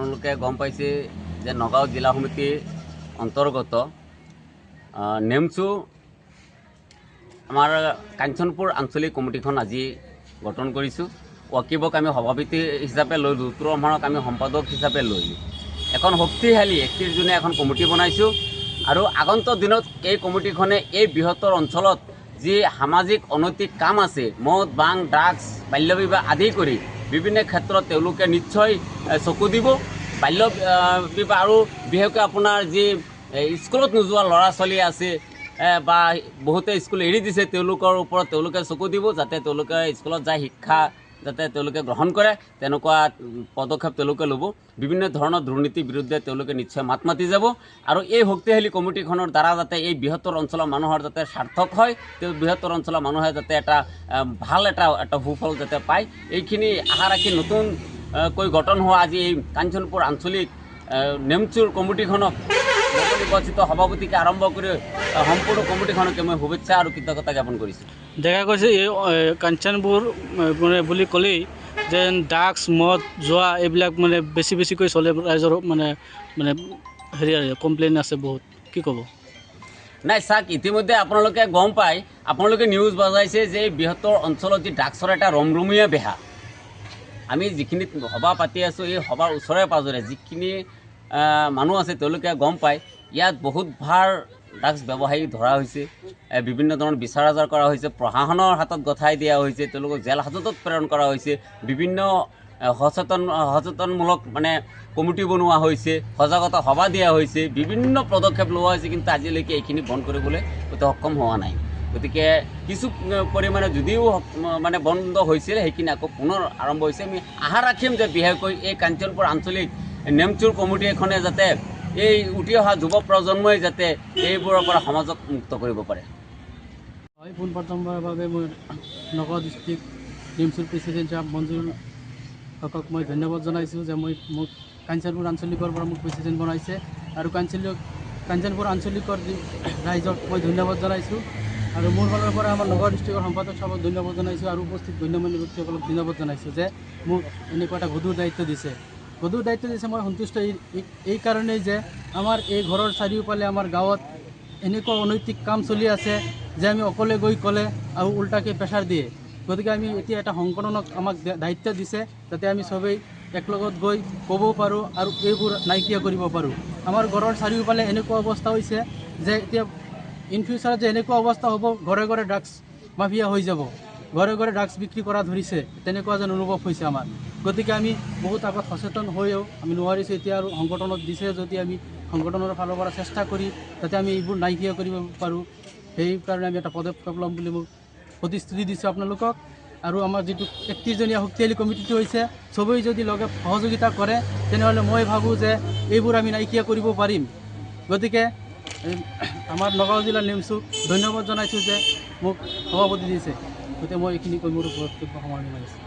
আপোনালোকে গম পাইছে যে নগাঁও জিলা সমিতিৰ অন্তৰ্গত নেমচু আমাৰ কাঞ্চনপুৰ আঞ্চলিক কমিটিখন আজি গঠন কৰিছোঁ। ৱাকিবক আমি সভাপতি হিচাপে লৈ ৰুদ্ৰ ৰহমানক আমি সম্পাদক হিচাপে লৈ এখন শক্তিশালী 31 জুনে এখন কমিটি বনাইছোঁ আৰু আগন্তুক দিনত এই কমিটিখনে এই বৃহত্তৰ অঞ্চলত যি সামাজিক অনৈতিক কাম আছে মদ বাং ড্ৰাগছ বাল্য বিবাহ আদি কৰি বিভিন্ন ক্ষেত্ৰত তেওঁলোকে নিশ্চয় চকু দিব। বাল্য বিবাহ আৰু বিশেষকৈ আপোনাৰ যি স্কুলত নোযোৱা ল'ৰা ছোৱালী আছে বা বহুতে স্কুল এৰি দিছে তেওঁলোকৰ ওপৰত তেওঁলোকে চকু দিব যাতে তেওঁলোকে স্কুলত যায় শিক্ষা যাতে তেওঁলোকে গ্ৰহণ কৰে তেনেকুৱা পদক্ষেপ তেওঁলোকে ল'ব। বিভিন্ন ধৰণৰ দুৰ্নীতিৰ বিৰুদ্ধে তেওঁলোকে নিশ্চয় মাত মাতি যাব আৰু এই শক্তিশালী কমিটিখনৰ দ্বাৰা যাতে এই বৃহত্তৰ অঞ্চলৰ মানুহৰ যাতে সাৰ্থক হয়, তেওঁ বৃহত্তৰ অঞ্চলৰ মানুহে যাতে এটা ভাল এটা সুফল যাতে পায় এইখিনি আশা ৰাখি নতুনকৈ গঠন হোৱা আজি এই কাঞ্চনপুৰ আঞ্চলিক নেমচুৰ কমিটিখনক নিৰ্বাচিত সভাপতিকে আৰম্ভ কৰি সম্পূৰ্ণ কমিটিখনকে মই শুভেচ্ছা আৰু কৃতজ্ঞতা জ্ঞাপন কৰিছোঁ। দেখা গৈছে এই কাঞ্চনপুৰ মানে বুলি ক'লেই যে ড্ৰাগছ মদ যোৱা এইবিলাক মানে বেছিকৈ চলে ৰাইজৰ মানে হেৰি কমপ্লেইন আছে বহুত, কি ক'ব? নাই চাওক, ইতিমধ্যে আপোনালোকে গম পায়, আপোনালোকে নিউজ বজাইছে যে বৃহত্তৰ অঞ্চলত যি ড্ৰাগছৰ এটা ৰমৰমীয়া বেহা। আমি যিখিনি সভা পাতি আছোঁ এই সভাৰ ওচৰে পাঁজৰে যিখিনি মানুহ আছে তেওঁলোকে গম পায় ইয়াত বহুত ভাৰ ড্ৰাগছ ব্যৱসায়ী ধৰা হৈছে, বিভিন্ন ধৰণৰ বিচাৰ আজাৰ কৰা হৈছে, প্ৰশাসনৰ হাতত গঠাই দিয়া হৈছে, তেওঁলোকক জেল হাজতত প্ৰেৰণ কৰা হৈছে, বিভিন্ন সচেতনমূলক মানে কমিটি বনোৱা হৈছে, সজাগতা সভা দিয়া হৈছে, বিভিন্ন পদক্ষেপ লোৱা হৈছে, কিন্তু আজিলৈকে এইখিনি বন্ধ কৰিবলৈ সক্ষম হোৱা নাই। গতিকে কিছু পৰিমাণে যদিও মানে বন্ধ হৈছিল সেইখিনি আকৌ পুনৰ আৰম্ভ হৈছে। আমি আশা ৰাখিম যে বিশেষকৈ এই কাঞ্চনপুৰ আঞ্চলিক নেমচুৰ কমিটি এখনে যাতে এই উঠি অহা যুৱ প্ৰজন্মই যাতে এইবোৰৰ পৰা সমাজক মুক্ত কৰিব পাৰে। হয়, পোনপ্ৰথমবাৰৰ বাবে মই নগাঁও ডিষ্ট্ৰিক্ট নেমচুৰ প্ৰেচিডেণ্ট মঞ্জুৰ হকক মই ধন্যবাদ জনাইছোঁ যে মোক কাঞ্চনপুৰ আঞ্চলিকৰ পৰা মোক প্ৰেচিডেণ্ট বনাইছে আৰু কাঞ্চনপুৰ আঞ্চলিকৰ ৰাইজক মই ধন্যবাদ জনাইছোঁ আৰু মোৰ ফালৰ পৰা আমাৰ নগাঁও ডিষ্ট্ৰিক্টৰ সম্পাদক চাবক ধন্যবাদ জনাইছোঁ আৰু উপস্থিত গণ্যমান্য ব্যক্তিসকলক ধন্যবাদ জনাইছোঁ যে মোক এনেকুৱা এটা গধুৰ দায়িত্ব দিছে। মই সন্তুষ্ট এই কাৰণেই যে আমাৰ এই ঘৰৰ চাৰিওফালে আমাৰ গাঁৱত এনেকুৱা অনৈতিক কাম চলি আছে যে আমি অকলে গৈ ক'লে আৰু উল্টাকৈ প্ৰেছাৰ দিয়ে। গতিকে আমি এতিয়া এটা সংগঠনক আমাক দায়িত্ব দিছে যাতে আমি চবেই একলগত গৈ ক'ব পাৰোঁ আৰু এইবোৰ নাইকিয়া কৰিব পাৰোঁ। আমাৰ ঘৰৰ চাৰিওফালে এনেকুৱা অৱস্থা হৈছে যে এতিয়া ইন ফিউচাৰত যে এনেকুৱা অৱস্থা হ'ব ঘৰে ঘৰে ড্ৰাগছ মাফিয়া হৈ যাব, ঘৰে ঘৰে ড্ৰাগছ বিক্ৰী কৰা ধৰিছে, তেনেকুৱা যেন অনুভৱ হৈছে আমাৰ। গতিকে আমি বহুত আগত সচেতন হৈও আমি নোৱাৰিছোঁ এতিয়া আৰু সংগঠনক দিছে যদি আমি সংগঠনৰ ফালৰ পৰা চেষ্টা কৰি যাতে আমি এইবোৰ নাইকিয়া কৰিব পাৰোঁ সেইকাৰণে আমি এটা পদক্ষেপ ল'ম বুলি মোক প্ৰতিশ্ৰুতি দিছোঁ আপোনালোকক। আৰু আমাৰ যিটো 31 জনীয়া শক্তিশালী কমিটিটো হৈছে চবেই যদি লগে সহযোগিতা কৰে তেনেহ'লে মই ভাবোঁ যে এইবোৰ আমি নাইকিয়া কৰিব পাৰিম। গতিকে আমাৰ নগাঁও জিলাৰ নেমচুক ধন্যবাদ জনাইছোঁ যে মোক সভাপতি দিছে। গতিকে মই এইখিনি কৈ মোৰ বক্তব্য সামৰণি মাৰিছোঁ।